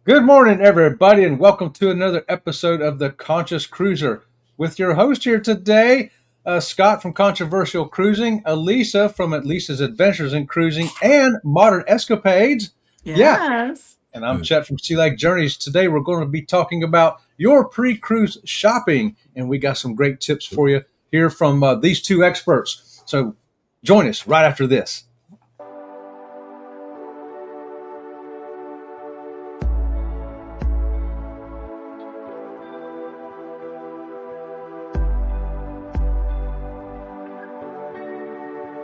Good morning, everybody, and welcome to another episode of The Conscious Cruiser with your host here today, Scott from Controversial Cruising, Alisa from Lisa's Adventures in Cruising and Modern Escapades. Yeah, Yes. and I'm Chet from Sea Lake Journeys. Today, we're going to be talking about your pre-cruise shopping, and we got some great tips for you here from these two experts. So join us right after this.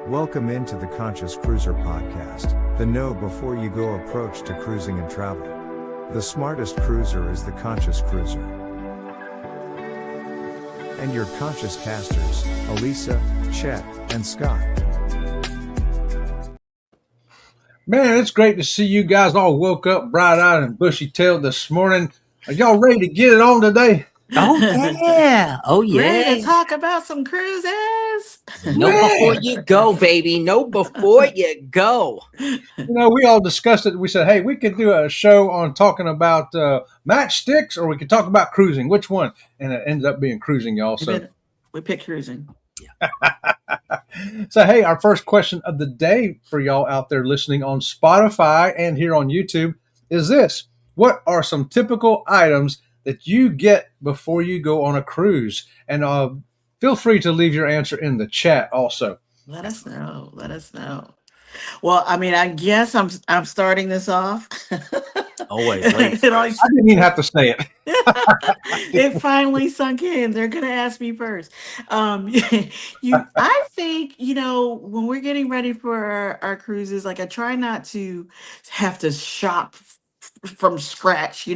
Welcome into the Conscious Cruiser podcast, the know before you go approach to cruising and travel. The smartest cruiser is the Conscious Cruiser. And your conscious casters, Alisa, Chet, and Scott. Man, it's great to see you guys all woke up bright-eyed and bushy-tailed this morning. Are y'all ready to get it on today? Oh yeah. Oh Ready yeah. to talk about some cruises? No before you go, baby. No before you go. We all discussed it. We said, hey, we could do a show on talking about matchsticks, or we could talk about cruising. Which one? And it ended up being cruising, y'all. We picked cruising. So, hey, our first question of the day for y'all out there listening on Spotify and here on YouTube is this. What are some typical items that you get before you go on a cruise? And feel free to leave your answer in the chat also. Let us know. Let us know. Well, I mean, I guess I'm starting this off. Always late. I didn't even have to say it. It finally sunk in. They're gonna ask me first. I think when we're getting ready for our cruises, like I try not to have to shop from scratch,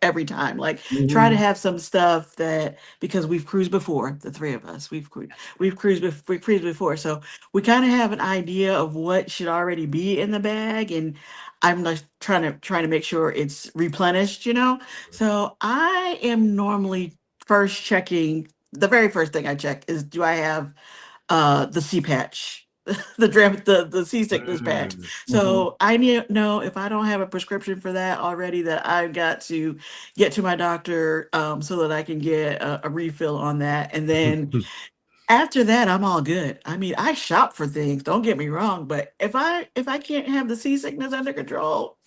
every time. Like try to have some stuff that because we've cruised before, the three of us, we cruised before, so we kind of have an idea of what should already be in the bag, and I'm like trying to make sure it's replenished. So I am normally first checking. The very first thing I check is, do I have the sea patch, the seasickness patch. So I need to know if I don't have a prescription for that already, that I've got to get to my doctor so that I can get a refill on that, and then after that I'm all good. I mean, I shop for things, don't get me wrong, but if I can't have the seasickness under control,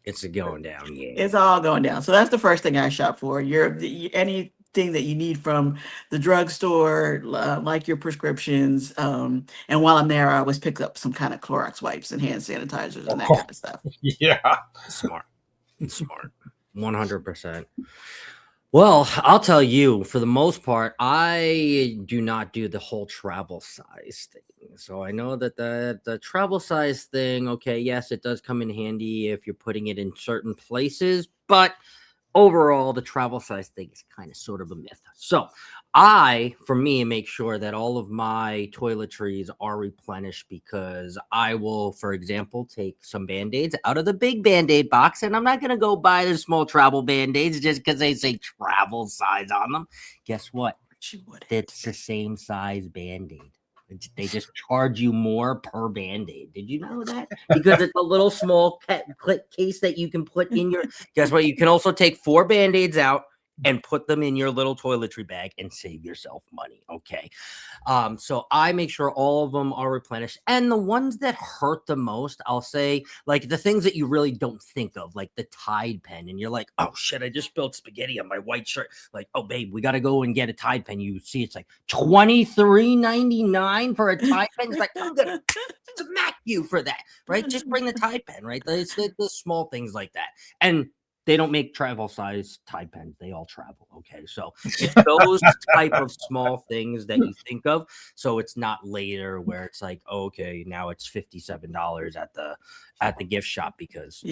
It's a going down, yeah. it's all going down. So that's the first thing I shop for. Anything that you need from the drugstore, like your prescriptions. And while I'm there, I always pick up some kind of Clorox wipes and hand sanitizers and that kind of stuff. Yeah. Smart. 100%. Well, I'll tell you, for the most part, I do not do the whole travel size thing. So I know that the travel size thing, okay, yes, it does come in handy if you're putting it in certain places, but overall, the travel size thing is kind of sort of a myth. So for me, make sure that all of my toiletries are replenished, because I will, for example, take some Band-Aids out of the big Band-Aid box, and I'm not going to go buy the small travel Band-Aids just because they say travel size on them. Guess what? It's the same size Band-Aid. They just charge you more per Band-Aid. Did you know that? Because it's a little small case that you can put in your... Guess what? You can also take 4 Band-Aids out and put them in your little toiletry bag and save yourself money. Okay. So I make sure all of them are replenished. And the ones that hurt the most, I'll say, like the things that you really don't think of, like the Tide pen. And you're like, oh shit, I just spilled spaghetti on my white shirt. Like, oh babe, we got to go and get a Tide pen. You see, it's like $23.99 for a Tide pen. It's like, I'm going to smack you for that, right? Just bring the Tide pen, right? It's the small things like that. And they don't make travel size Tide pens. They all travel. Okay. So it's those type of small things that you think of. So it's not later where it's like, oh, okay, now it's $57 at the gift shop because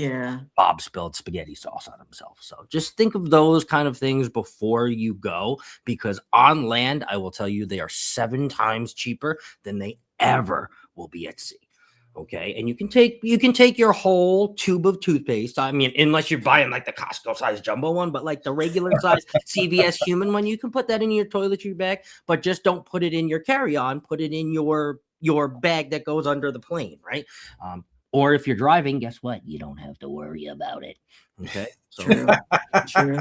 Bob spilled spaghetti sauce on himself. So just think of those kind of things before you go, because on land, I will tell you, they are 7 times cheaper than they ever will be at sea. Okay, and you can take your whole tube of toothpaste. I mean, unless you're buying like the Costco size jumbo one, but like the regular size CVS human one, you can put that in your toiletry bag, but just don't put it in your carry-on. Put it in your bag that goes under the plane, right? Or if you're driving, guess what? You don't have to worry about it. Okay. So True.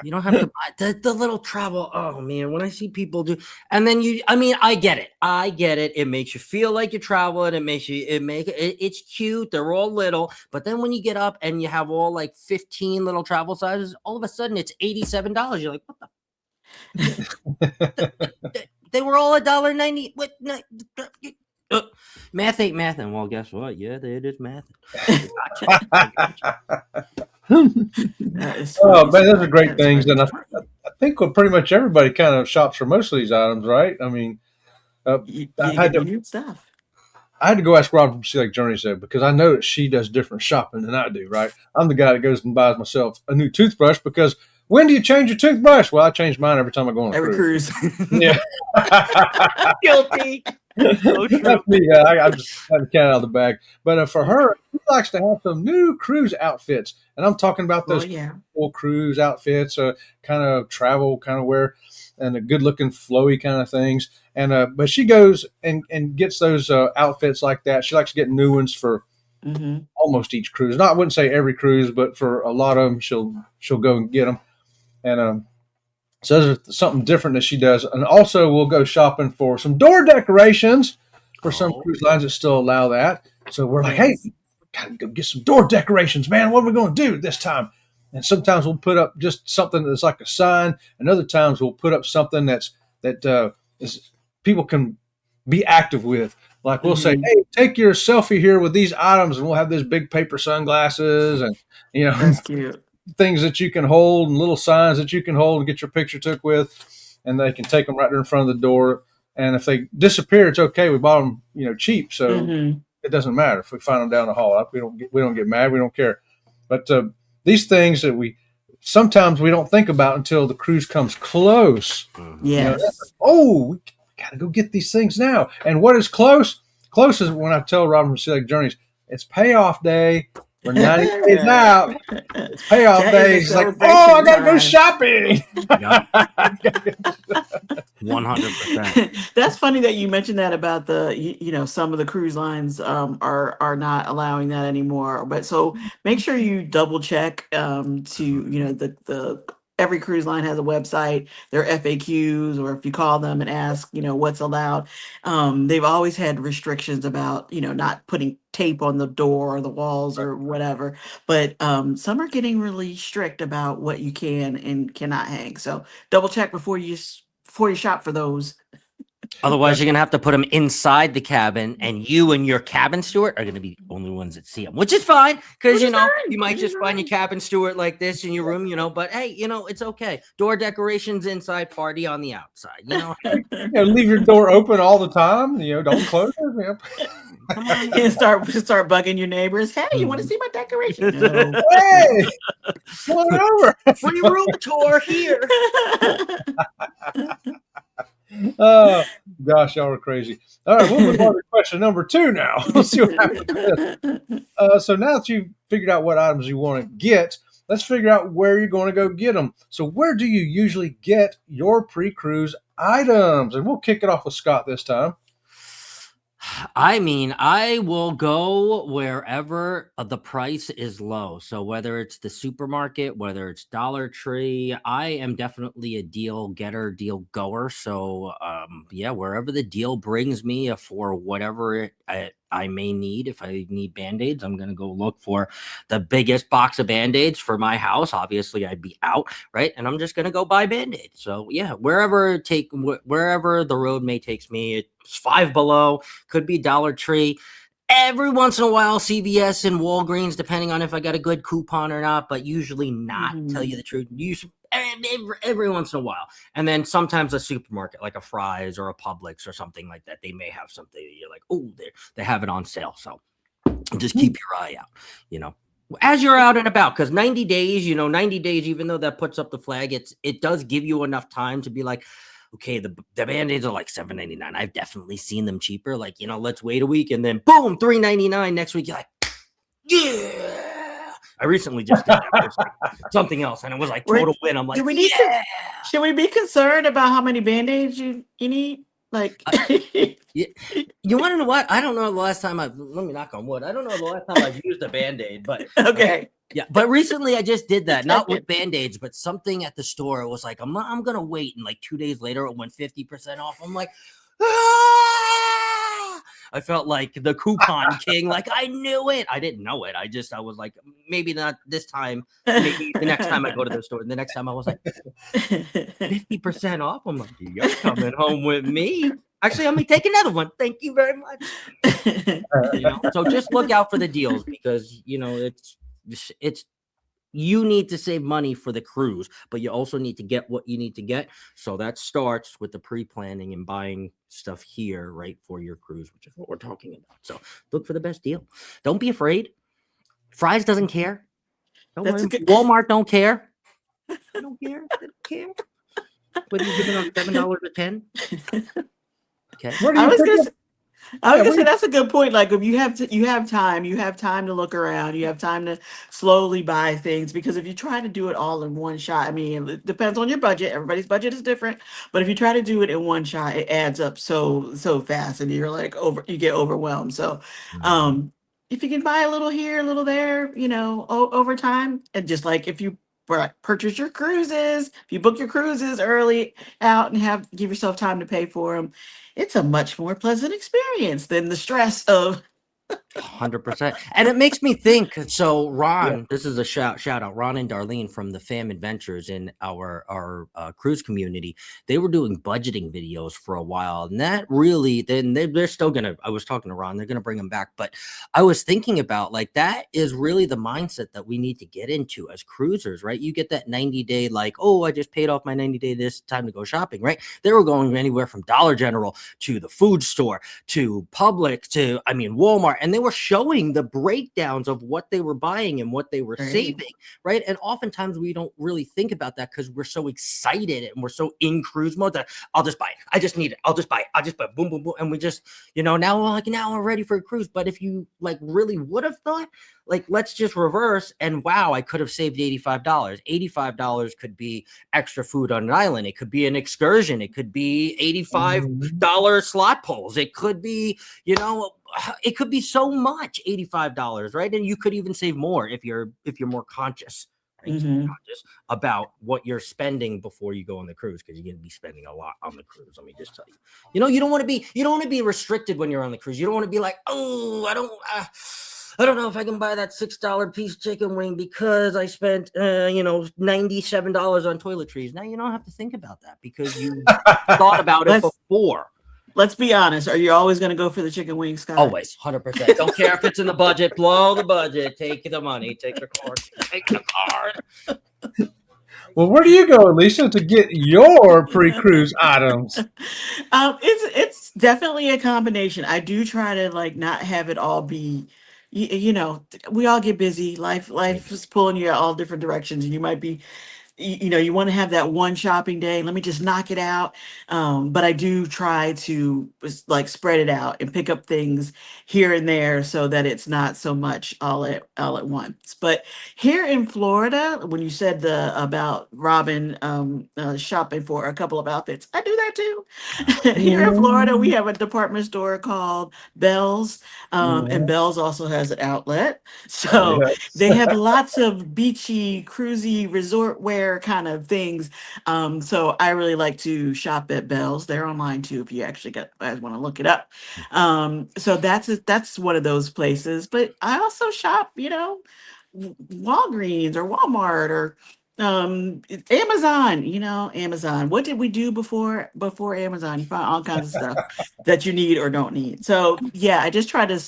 you don't have to buy the little travel. Oh man, when I see people do, and then I get it. I get it. It makes you feel like you're traveling. It's cute. They're all little, but then when you get up and you have all like 15 little travel sizes, all of a sudden it's $87. You're like, what the? They were all $1.90. What? Math ain't math. And well, guess what? Yeah, it is math. That is Oh funny, man, those are Scott. great That is things, funny. and I think well, pretty much everybody kind of shops for most of these items, right? I mean, You, I you, had you to need stuff. I had to go ask Rob from Sea Lake Journeys though, because I know that she does different shopping than I do, right? I'm the guy that goes and buys myself a new toothbrush because when do you change your toothbrush? Well, I change mine every time I go on a Every cruise. cruise. Yeah. Guilty. So true. That's me. I'm just letting the cat out of the bag. But for her, she likes to have some new cruise outfits, and I'm talking about Well, those yeah. cool cruise outfits, kind of travel, kind of wear, and the good-looking, flowy kind of things. And but she goes and gets those outfits like that. She likes to get new ones for Hmm. almost each cruise. Not, I wouldn't say every cruise, but for a lot of them, she'll go and get them. And so there's something different that she does. And also, we'll go shopping for some door decorations for some Oh. cruise lines that still allow that. So we're like, hey, Yes. gotta go get some door decorations, man. What are we going to do this time? And sometimes we'll put up just something that's like a sign, and other times we'll put up something that is people can be active with. Like we'll say, Hmm. hey, take your selfie here with these items, and we'll have these big paper sunglasses and That's cute. things that you can hold and little signs that you can hold and get your picture took with, and they can take them right there in front of the door. And if they disappear, it's okay. We bought them, cheap, so Hmm. it doesn't matter if we find them down the hall. We don't get mad. We don't care. But these things that we sometimes we don't think about until the cruise comes close. Yes. We got to go get these things now. And what is close? Close is when I tell Robin from Sea Lake Journeys, it's payoff day. We're 90 days out. It's payoff That is day. a It's like, oh, I celebration got to go time. shopping. Yep. 100%. That's funny that you mentioned that about some of the cruise lines are not allowing that anymore. But so make sure you double check to the every cruise line has a website, their FAQs, or if you call them and ask what's allowed. They've always had restrictions about not putting tape on the door or the walls or whatever. But some are getting really strict about what you can and cannot hang. So double check before you shop for those. Otherwise, you're going to have to put them inside the cabin, and you and your cabin steward are going to be the only ones that see them, which is fine because, Which is fine, you might which is just find your fine. cabin steward like this in your room, but hey, it's okay. Door decorations inside, party on the outside, Leave your door open all the time. Don't close it. Come on. And start bugging your neighbors. Hey, you want to see my decoration? No. Hey, come on over. Free room tour here. Oh, gosh, y'all are crazy. All right, we'll move on to question number 2 now. Let's see what happens with this. So now that you've figured out what items you want to get, let's figure out where you're going to go get them. So where do you usually get your pre-cruise items? And we'll kick it off with Scott this time. I will go wherever the price is low. So whether it's the supermarket, whether it's Dollar Tree, I am definitely a deal getter, deal goer. So wherever the deal brings me for whatever I may need. If I need Band-Aids, I'm going to go look for the biggest box of Band-Aids for my house. Obviously, I'd be out, right? And I'm just going to go buy Band-Aids. So yeah, wherever the road may takes me, it's Five Below, could be Dollar Tree. Every once in a while, CVS and Walgreens, depending on if I got a good coupon or not, but usually not, tell you the truth. Every once in a while. And then sometimes a supermarket like a Fry's or a Publix or something like that, they may have something that you're like, oh, they have it on sale. So just keep your eye out, as you're out and about, because 90 days, even though that puts up the flag, it does give you enough time to be like, okay, the Band-Aids are like $7.99. I've definitely seen them cheaper. Like, let's wait a week and then boom, $3.99 next week. You're like, yeah. I recently just did that. It was like something else, and it was like total win. I'm like, should we be concerned about how many Band-Aids you need? Like, I, yeah, you want to know what? I don't know the last time I've. Let me knock on wood. I don't know the last time I've used a Band-Aid, but okay. yeah, but recently I just did that, not with Band-Aids, but something at the store. It was like, I'm gonna wait, and like 2 days later, it went 50% off. I'm like, ah! I felt like the coupon king. Like I knew it. I didn't know it. I was like, maybe not this time. Maybe the next time I go to the store. And the next time I was like, 50% off. I'm like, you're coming home with me. Actually, I'm gonna take another one. Thank you very much. So just look out for the deals because it's you need to save money for the cruise, but you also need to get what you need to get. So that starts with the pre-planning and buying stuff here, right, for your cruise, which is what we're talking about. So look for the best deal. Don't be afraid. Fry's doesn't care. Don't That's worry. a good. Walmart don't care. They don't care. They don't care. Whether you're giving them $7 or 10. Okay. Where do I you was pick gonna up? say, I was Yeah, gonna where say do that's a good point. Like if you have time to look around, you have time to slowly buy things because if you try to do it all in one shot, I mean, it depends on your budget. Everybody's budget is different, but if you try to do it in one shot, it adds up so fast, and you're like you get overwhelmed. So, Mhm. um, if you can buy a little here, a little there, over time, and just like if you purchase your cruises, if you book your cruises early out and give yourself time to pay for them, it's a much more pleasant experience than the stress of 100%. And it makes me think. So yeah. Ron, this is a shout out. Ron and Darlene from the Fam Adventures in our cruise community. They were doing budgeting videos for a while, and that really then they're still gonna. I was talking to Ron. They're gonna bring them back, but I was thinking about like that is really the mindset that we need to get into as cruisers, right? You get that 90-day like, oh, I just paid off my 90-day. This time to go shopping, right? They were going anywhere from Dollar General to the food store to Publix to Walmart, and they were showing the breakdowns of what they were buying and what they were right. saving, right? And oftentimes we don't really think about that because we're so excited and we're so in cruise mode that I'll just buy it. I just need it. I'll just buy it. I'll just buy it. Boom, boom, boom. And we just, now we're ready for a cruise. But if you like really would have thought, like, let's just reverse and wow, I could have saved $85. $85 could be extra food on an island. It could be an excursion. It could be Mhm. $85 slot pulls. It could be, it could be so much, $85, right? And you could even save more if you're more conscious, right? Hmm. Conscious about what you're spending before you go on the cruise because you're going to be spending a lot on the cruise. Let me just tell you. You don't want to be restricted when you're on the cruise. You don't want to be like, oh, I don't know if I can buy that $6 piece chicken wing because I spent $97 on toiletries. Now you don't have to think about that because you thought about it let's before. let's be honest. Are you always going to go for the chicken wing, Scott? Always, 100%. Don't care if it's in the budget. Blow the budget. Take the money. Take the card. Take the card. Well, where do you go, Alisa, to get your pre-cruise items? It's definitely a combination. I do try to like not have it all be, we all get busy. Life is pulling you all different directions, and you might be you want to have that one shopping day. Let me just knock it out. But I do try to like spread it out and pick up things here and there so that it's not so much all at once. But here in Florida, when you said the about Robin shopping for a couple of outfits, I do that too. Here in Florida, we Mhm. have a department store called Bell's, and Mhm. Bell's also has an outlet. So Yes. they have lots of beachy, cruisy, resort wear kind of things. So I really like to shop at Bell's. They're online too if you actually guys want to look it up. So that's one of those places. But I also shop, Walgreens or Walmart or Amazon, Amazon. What did we do before Amazon? You find all kinds of stuff that you need or don't need. So yeah, I just try to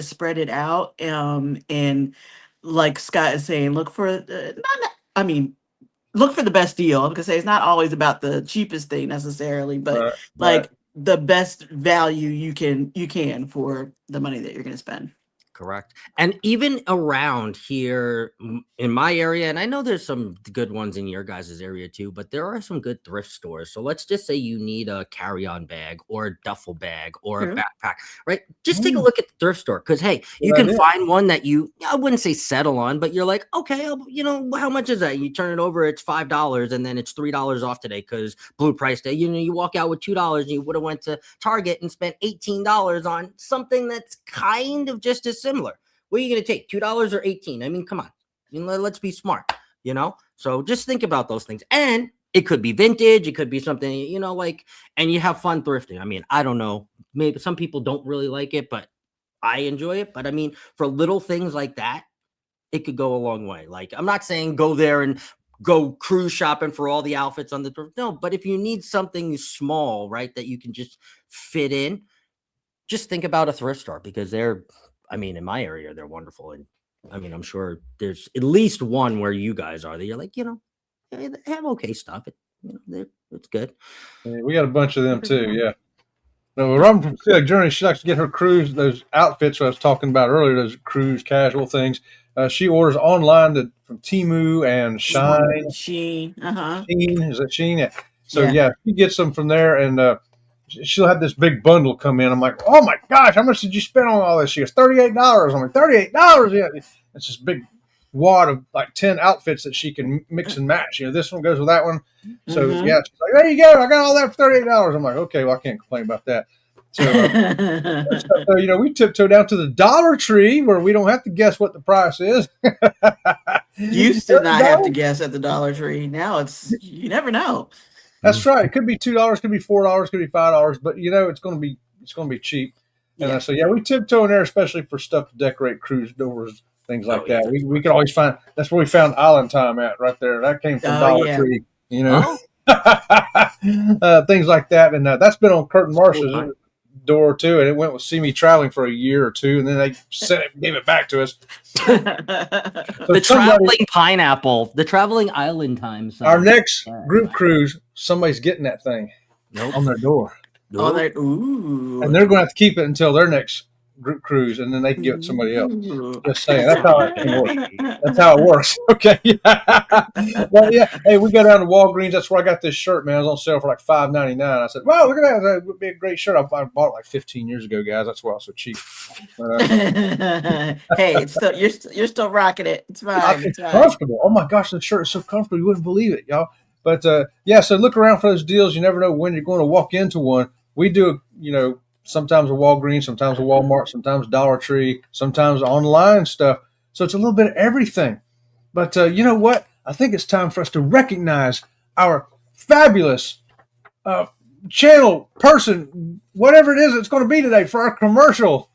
spread it out. And like Scott is saying, I mean, look for the best deal. Because it's not always about the cheapest thing necessarily, but Right. Right. like the best value you can for the money that you're going to spend. Correct. And even around here in my area, and I know there's some good ones in your guys' area too, but there are some good thrift stores. So let's just say you need a carry-on bag or a duffel bag or a True. backpack, right? Just take a look at the thrift store because, hey, you Good can idea. find one that I wouldn't say settle on, but you're like, okay, how much is that? You turn it over, it's $5 and then it's $3 off today because Blue Price Day. You walk out with $2 and you would have went to Target and spent $18 on something that's kind of just as similar. What are you going to take? $2 or 18? I mean, come on. Let's be smart, So just think about those things. And it could be vintage. It could be something, and you have fun thrifting. I mean, I don't know. Maybe some people don't really like it, but I enjoy it. But I mean, for little things like that, it could go a long way. Like, I'm not saying go there and go cruise shopping for all the outfits on the thrift. No, but if you need something small, right, that you can just fit in, just think about a thrift store because in my area, they're wonderful. And I mean, I'm sure there's at least one where you guys are that you're like, they have okay stuff. It's good. Yeah, we got a bunch of them too. Yeah. No, Rum from Sea Journey, she likes to get her cruise, those outfits I was talking about earlier, those cruise casual things. She orders online from Temu and Shine. She, Sheen, is that Sheen? Yeah. So Yeah. she gets them from there, and she'll have this big bundle come in. I'm like, oh my gosh, how much did you spend on all this? She goes, $38. I'm like, $38? Yeah, it's this big wad of like 10 outfits that she can mix and match. This one goes with that one. So yeah, she's like, there you go. I got all that for $38. I'm like, okay, well I can't complain about that. So, we tiptoe down to the Dollar Tree where we don't have to guess what the price is. Used to not have to guess at the Dollar Tree. Now you never know. That's right. It could be $2, could be $4, could be $5, but it's going to be cheap. And so we tiptoe in there, especially for stuff to decorate cruise doors, things like that. We could always find. That's where we found Island Time at right there. That came from Dollar Tree. Things like that, and that's been on Curtin Marsh's door too, and it went with See Me Traveling for a year or two, and then they gave it back to us. The traveling pineapple, the traveling island time. Our next group cruise, somebody's getting that thing on their door. Ooh. And they're going to have to keep it until their next group cruise, and then they can give it to somebody else. Just saying, that's how it works. That's how it works. Okay. Well, yeah. Hey, we go down to Walgreens. That's where I got this shirt, man. It was on sale for like $5.99. I said, "Wow, look at that! That would be a great shirt." I bought it like 15 years ago, guys. That's why it was so cheap. Hey, you're still rocking it. It's fine. It's comfortable. Oh my gosh, the shirt is so comfortable. You wouldn't believe it, y'all. But so look around for those deals. You never know when you're going to walk into one. We do, sometimes a Walgreens, sometimes a Walmart, sometimes Dollar Tree, sometimes online stuff. So it's a little bit of everything. But you know what? I think it's time for us to recognize our fabulous channel person, whatever it is it's going to be today for our commercial.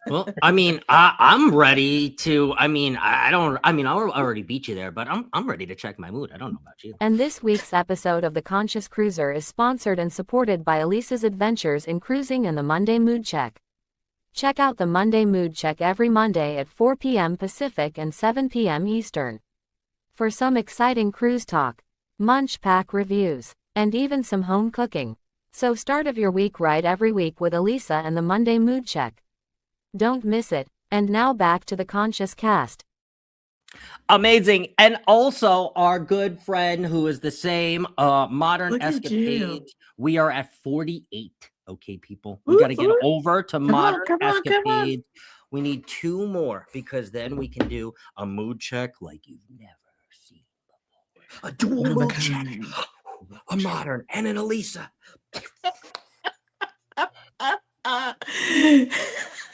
Well, I mean, I'm ready to. I mean, I already beat you there, but I'm ready to check my mood. I don't know about you. And this week's episode of The Conscious Cruiser is sponsored and supported by Alisa's Adventures in Cruising and the Monday Mood Check. Check out the Monday Mood Check every Monday at 4 p.m. Pacific and 7 p.m. Eastern. For some exciting cruise talk, munch pack reviews, and even some home cooking. So start of your week right every week with Alisa and the Monday Mood Check. Don't miss it. And now back to the Conscious Cast. Amazing. And also our good friend who is the same, Modern Escapades. We are at 48. Okay, people. We got to get over to Modern Escapades. We need 2 more because then we can do a mood check like you've never seen before. A dual mood check. A Modern and an Alisa.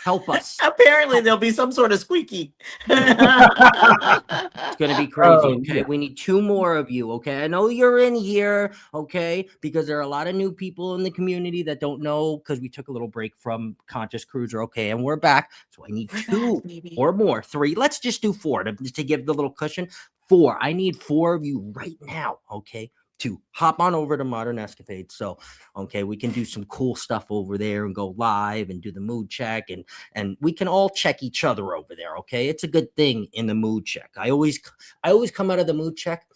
Help us. Apparently there'll be some sort of squeaky. It's going to be crazy. Okay. We need 2 more of you. Okay. I know you're in here. Okay. Because there are a lot of new people in the community that don't know because we took a little break from Conscious Cruiser. Okay. And we're back. So I need 2 or more. 3. Let's just do 4 to give the little cushion. 4. I need 4 of you right now. Okay. To hop on over to Modern Escapades. So, okay, we can do some cool stuff over there and go live and do the mood check and we can all check each other over there. Okay. It's a good thing in the mood check. I always come out of the mood check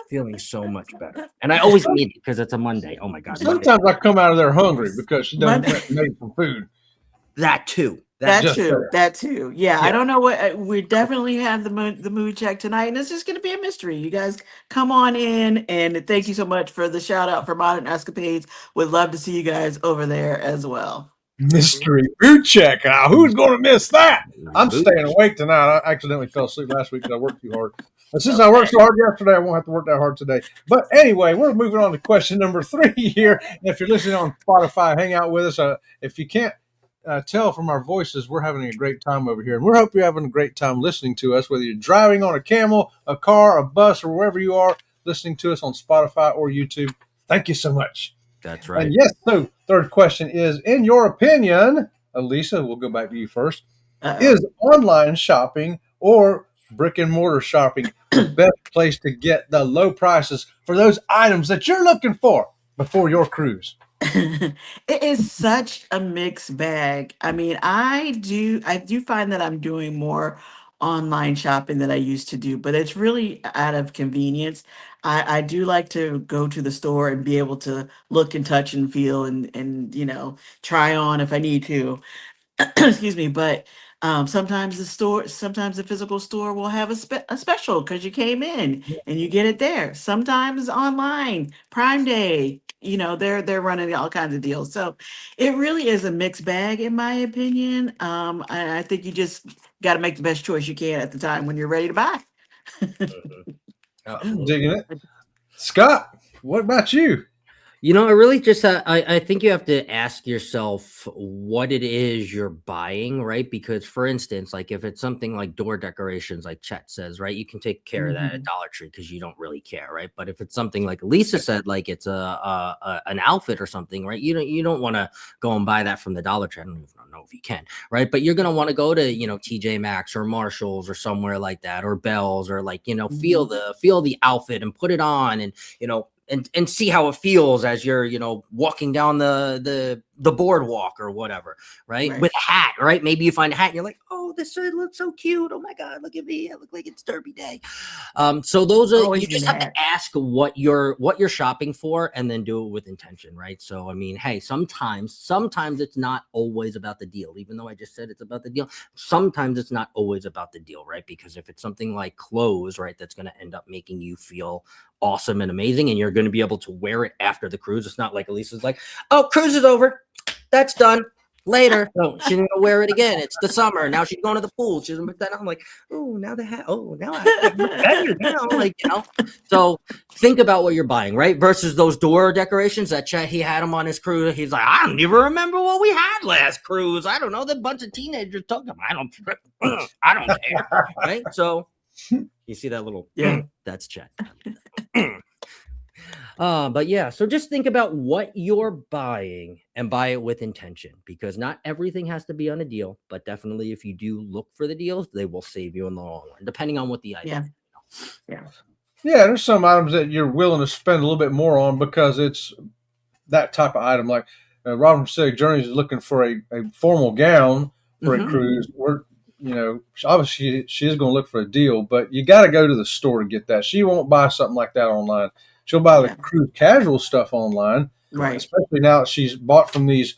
feeling so much better. And I always mean it because it's a Monday. Oh my God. Sometimes I come out of there hungry because she done made some food. That too. That Just too. there. That too. Yeah, I Yeah. don't know what we definitely have the mood check tonight, and it's just going to be a mystery. You guys come on in, and thank you so much for the shout out for Modern Escapades. Would love to see you guys over there as well. Mystery boot check. Who's going to miss that? I'm Mood. staying awake tonight. I accidentally fell asleep last week because I worked too hard. But since I worked Okay. so hard yesterday, I won't have to work that hard today. But anyway, we're moving on to question number 3 here. And if you're listening on Spotify, hang out with us. If you can't tell from our voices, we're having a great time over here. And we hope you're having a great time listening to us, whether you're driving on a camel, a car, a bus, or wherever you are listening to us on Spotify or YouTube. Thank you so much. That's And right. yes, so third question is, in your opinion, Alisa, we'll go back to you first, Uh is online shopping or brick and mortar shopping the best place to get the low prices for those items that you're looking for before your cruise? It is such a mixed bag. I mean, I do find that I'm doing more online shopping than I used to do, but it's really out of convenience. I do like to go to the store and be able to look and touch and feel and try on if I need to. Excuse me, but sometimes the physical store will have a special because you came in and you get it there. Sometimes online, Prime Day, they're running all kinds of deals. So it really is a mixed bag, in my opinion. I think you just got to make the best choice you can at the time when you're ready to buy. I'm Absolutely. digging it. Scott, what about you? I really just I think you have to ask yourself what it is you're buying, right? Because for instance, like if it's something like door decorations, like Chet says, right, you can take care of that at Mhm. Dollar Tree because you don't really care, right? But if it's something like Lisa said, like it's an outfit or something, right? You don't want to go and buy that from the Dollar Tree. I don't even know if you can, right? But you're gonna want to go to TJ Maxx or Marshalls or somewhere like that, or Bells, or like feel Mhm. the outfit and put it on, and and see how it feels as you're walking down the boardwalk or whatever, right? Right. With a hat, right? Maybe you find a hat and you're like, oh, this shirt looks so cute, oh my god, look at me, I look like it's Derby Day. So those are, you Always need just a have to hat. ask what you're shopping for, and then do it with intention, right? So I mean, hey, sometimes it's not always about the deal, even though I just said it's about the deal. Sometimes it's not always about the deal, right? Because if it's something like clothes, right, that's going to end up making you feel awesome and amazing, and you're going to be able to wear it after the cruise. It's not like Elisa's like, oh, cruise is over, that's done, later. No, she's gonna wear it again. It's the summer now, she's going to the pool, she's gonna put that on. I'm like, oh, now the hat, oh, now I look better now, like, so think about what you're buying, right? Versus those door decorations that Chet, he had them on his cruise. He's like, I don't even remember what we had last cruise. I don't know, the bunch of teenagers talking about, I don't care, right? So you see that little Yeah. that's Chet. But yeah, so just think about what you're buying and buy it with intention, because not everything has to be on a deal, but definitely if you do look for the deals, they will save you in the long run, depending on what the item Yeah. is. Yeah. Yeah, there's some items that you're willing to spend a little bit more on because it's that type of item. Like Robin said, Journey's looking for a formal gown for a Mm-hmm. cruise. We're, obviously she is going to look for a deal, but you got to go to the store to get that. She won't buy something like that online. She'll buy the Yeah. cruise casual stuff online, Right. especially now that she's bought from these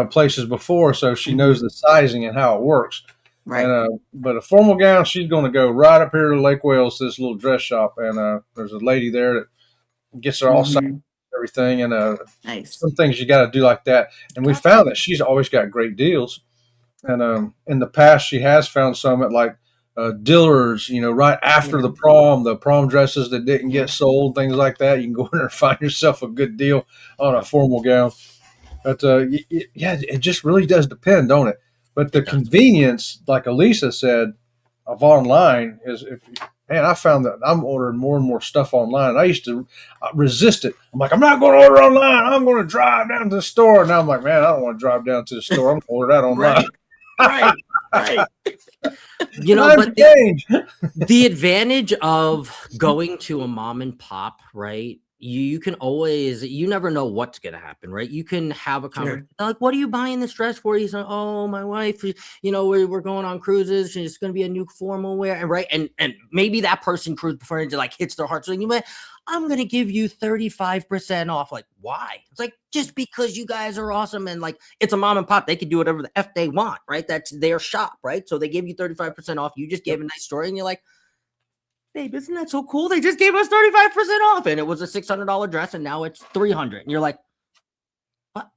places before, so she knows Mhm. the sizing and how it works. And Right. but a formal gown, she's going to go right up here to Lake Wales to this little dress shop, and there's a lady there that gets her all sized Mhm. everything, and Nice. some things you got to do like that. And we found that she's always got great deals. And in the past, she has found some at like Dillard's, right after Yeah. the prom dresses that didn't get Yeah. sold, things like that. You can go in there and find yourself a good deal on a formal gown. But yeah, it just really does depend, don't it? But the It does. convenience, like Alisa said, of online is man, I found that I'm ordering more and more stuff online. I used to resist it. I'm like, I'm not going to order online. I'm going to drive down to the store. Now I'm like, man, I don't want to drive down to the store. I'm going to order that online. Right. Right. Right. Times But change. the advantage of going to a mom and pop, right? you can always, you never know what's going to happen, right? You can have a conversation Sure. like, what are you buying this dress for? He's like, oh, my wife, we're going on cruises and it's going to be a new formal wear. And right. And maybe that person cruise before it like hits their heart. So you went, I'm going to give you 35% off. Like, why? It's like, just because you guys are awesome. And like, it's a mom and pop. They can do whatever the F they want, right? That's their shop, right? So they give you 35% off. You just gave a nice story and you're like, babe, isn't that so cool? They just gave us 35% off. And it was a $600 dress and now it's $300. And you're like, what?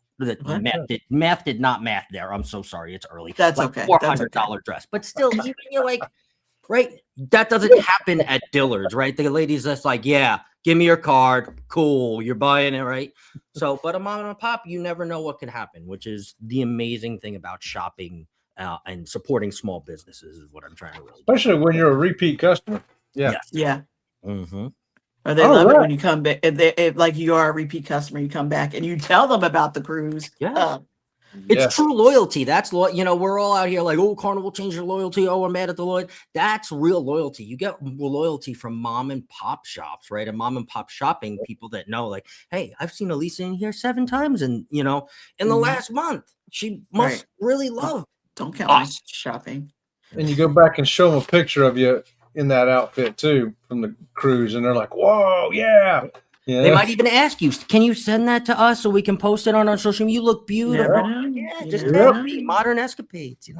Math did not math there. I'm so sorry. It's early. That's like okay. $400 dress. But still, even you're like, right? That doesn't happen at Dillard's, right? The lady's just like, yeah, give me your card. Cool. You're buying it, right? So, but a mom and a pop, you never know what can happen, which is the amazing thing about shopping and supporting small businesses is what I'm trying to really Especially when you're a repeat customer. Yeah. Yes. Yeah. Mm-hmm. Or they love it when you come back. If like you are a repeat customer, you come back and you tell them about the cruise. Yeah. It's true loyalty. That's we're all out here like, oh, Carnival changed your loyalty. Oh, I'm mad at the loyalty. That's real loyalty. You get loyalty from mom and pop shops, right? And mom and pop shopping people that know, like, hey, I've seen Alisa in here 7 times, and in the last month, she must really love. Don't count us shopping. And you go back and show them a picture of you in that outfit too from the cruise, and they're like, whoa, yeah. They might even ask you, can you send that to us so we can post it on our social media? You look beautiful. Just be modern escapades,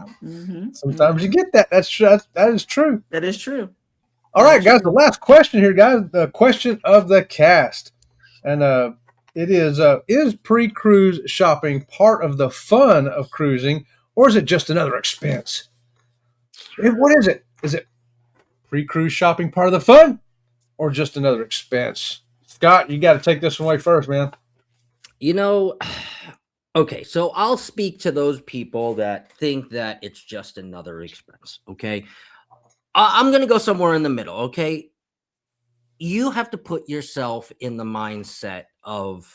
Sometimes you get that. That's true. That is true. That is true. All right, guys, the last question here, guys, the question of the cast. And it is pre-cruise shopping part of the fun of cruising, or is it just another expense? What is it? Is it pre-cruise shopping part of the fun, or just another expense? Scott, you got to take this one away first, man. Okay, so I'll speak to those people that think that it's just another expense, okay? I'm going to go somewhere in the middle, okay? You have to put yourself in the mindset of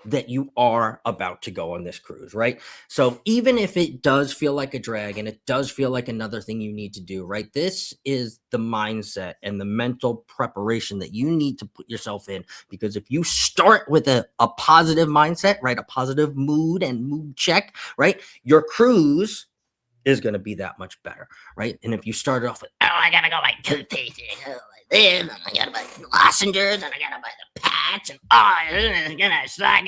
that you are about to go on this cruise, right? So even if it does feel like a drag and it does feel like another thing you need to do, right? This is the mindset and the mental preparation that you need to put yourself in, because if you start with a positive mindset, right? A positive mood and mood check, right? Your cruise is going to be that much better, right? And if you start off with, oh, I got to go buy toothpaste, and I got to buy lozenges, and I got to buy the patch, and I'm going to suck,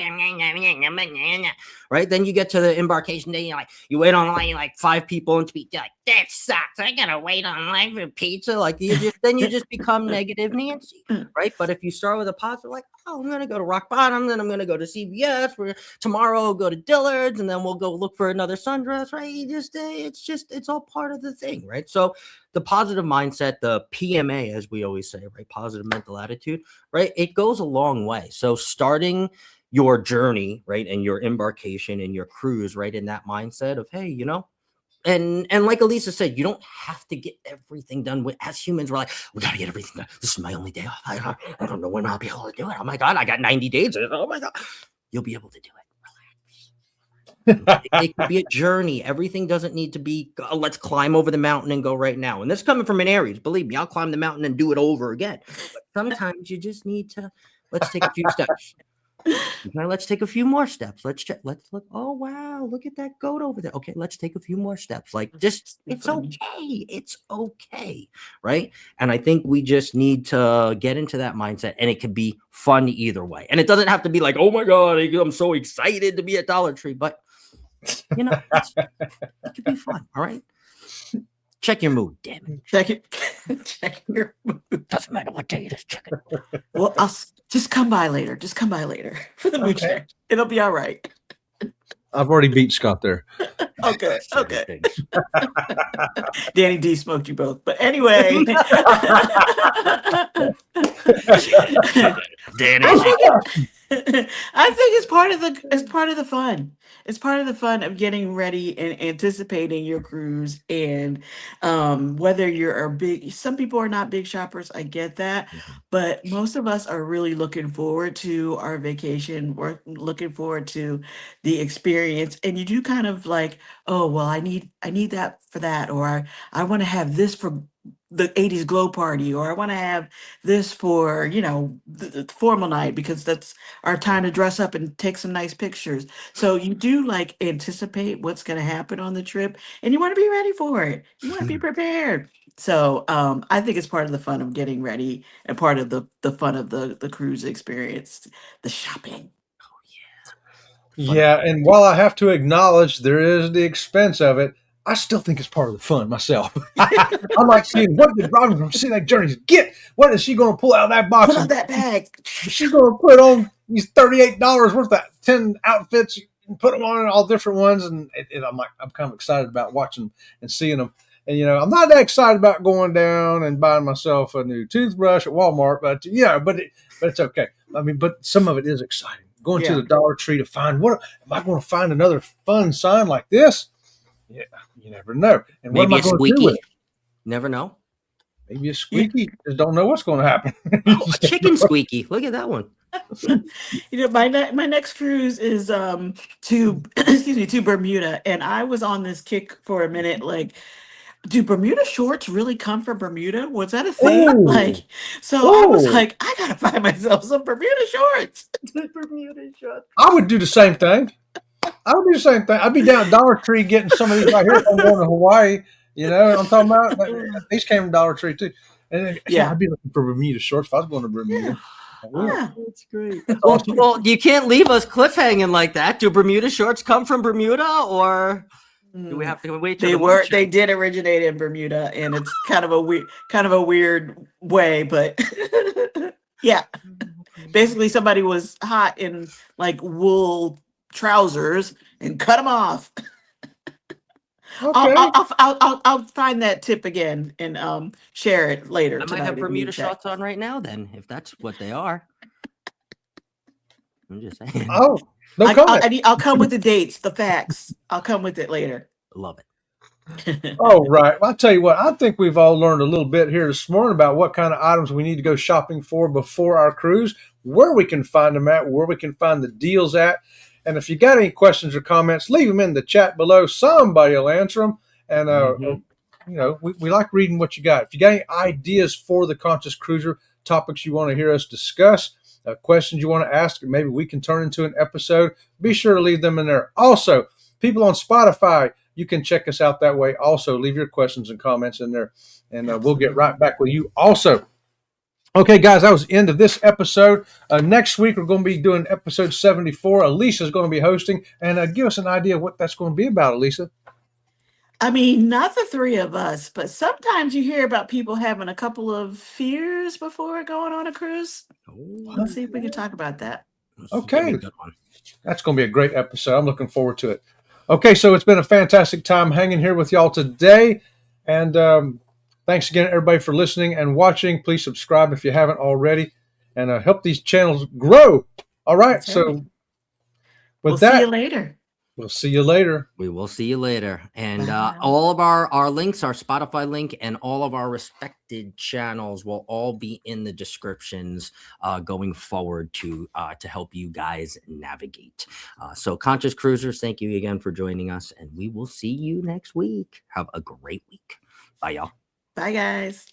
right? Then you get to the embarkation day, you wait on line, like 5 people, and you're like, that sucks. I got to wait on line for pizza. Like you just become negative Nancy, right? But if you start with a positive, like, oh, I'm going to go to Rock Bottom, then I'm going to go to CVS, where tomorrow I'll go to Dillard's, and then we'll go look for another sundress, right? It's all part of the thing, right? So the positive mindset, the PMA, as we always say, right? Positive mental attitude, right? It goes a long way. So starting your journey, right? And your embarkation and your cruise, right? In that mindset of, hey, and like Alisa said, you don't have to get everything done. As humans, we're like, we got to get everything done. This is my only day off. I don't know when I'll be able to do it. Oh my God, I got 90 days. Oh my God. You'll be able to do it. Relax. It could be a journey. Everything doesn't need to be, let's climb over the mountain and go right now. And this coming from an Aries, believe me, I'll climb the mountain and do it over again. But sometimes you just need to, let's take a few steps. Okay, let's take a few more steps. Let's check. Let's look. Oh wow, look at that goat over there. Okay, let's take a few more steps. Like, just it's okay. It's okay, right? And I think we just need to get into that mindset, and it could be fun either way. And it doesn't have to be like, oh my God, I'm so excited to be at Dollar Tree, but it could be fun. All right. Check your mood, damn it. Check it. Check your mood. Doesn't matter what day it is. Check it. Well, I'll just come by later. Just come by later for the mood check. It'll be all right. I've already beat Scott there. Okay. Danny D smoked you both. But anyway. Danny. I think it's part of the fun. It's part of the fun of getting ready and anticipating your cruise. And whether you're some people are not big shoppers, I get that. But most of us are really looking forward to our vacation. We're looking forward to the experience. And you do kind of like, oh, well, I need that for that, or I want to have this for the 80s glow party, or I want to have this for, the formal night because that's our time to dress up and take some nice pictures. So you do like anticipate what's going to happen on the trip and you want to be ready for it. You want to be prepared. So I think it's part of the fun of getting ready and part of the fun of the cruise experience, the shopping. Yeah, and while I have to acknowledge there is the expense of it, I still think it's part of the fun myself. I like seeing what did Robin from Scenic Journeys get? What is she going to pull out of that box? Pull out that bag. She's going to put on these $38 worth of 10 outfits and put them on all different ones. And I'm kind of excited about watching and seeing them. And, I'm not that excited about going down and buying myself a new toothbrush at Walmart, but it's okay. I mean, but some of it is exciting. Going to the Dollar Tree to find am I going to find another fun sign like this? Yeah, you never know. And maybe what am I going squeaky. to do with it? Never know. Maybe a squeaky. Just don't know what's going to happen. A chicken squeaky. Look at that one. My next cruise is to Bermuda, and I was on this kick for a minute, like, do Bermuda shorts really come from Bermuda? Was that a thing? Ooh. I was like, I gotta find myself some Bermuda shorts. Bermuda shorts. I would do the same thing. I'd be down at Dollar Tree getting some of these right here if I'm going to Hawaii. You know what I'm talking about? These came from Dollar Tree too. And I'd be looking for Bermuda shorts if I was going to Bermuda. Yeah, that's great. Well, you can't leave us cliffhanging like that. Do Bermuda shorts come from Bermuda, or do we have to wait? They did originate in Bermuda, and it's kind of a weird way, but yeah. Basically, somebody was hot in like wool trousers and cut them off. Okay. I'll find that tip again and share it later. I might have Bermuda shorts on right now, then, if that's what they are. I'm just saying. Oh, no comment. I'll come with the dates, the facts. I'll come with it later. Love it. Oh, right. Well, I'll tell you what, I think we've all learned a little bit here this morning about what kind of items we need to go shopping for before our cruise, where we can find them at, where we can find the deals at. And if you got any questions or comments, leave them in the chat below. Somebody will answer them. And, we like reading what you got. If you got any ideas for the Conscious Cruiser, topics you want to hear us discuss, questions you want to ask, or maybe we can turn into an episode, be sure to leave them in there. Also, people on Spotify, you can check us out that way. Also, leave your questions and comments in there, and we'll get right back with you also. Okay, guys, that was the end of this episode. Next week, we're going to be doing episode 74. Alisa is going to be hosting, and give us an idea of what that's going to be about, Alisa. I mean, not the three of us, but sometimes you hear about people having a couple of fears before going on a cruise. Let's see if we can talk about that. Okay. That's going to be a great episode. I'm looking forward to it. Okay, so it's been a fantastic time hanging here with y'all today. And thanks again, everybody, for listening and watching. Please subscribe if you haven't already, and help these channels grow. All right, so we'll see you later. We'll see you later. We will see you later. And all of our links, our Spotify link, and all of our respected channels will all be in the descriptions going forward to help you guys navigate. So Conscious Cruisers, thank you again for joining us, and we will see you next week. Have a great week. Bye, y'all. Bye, guys.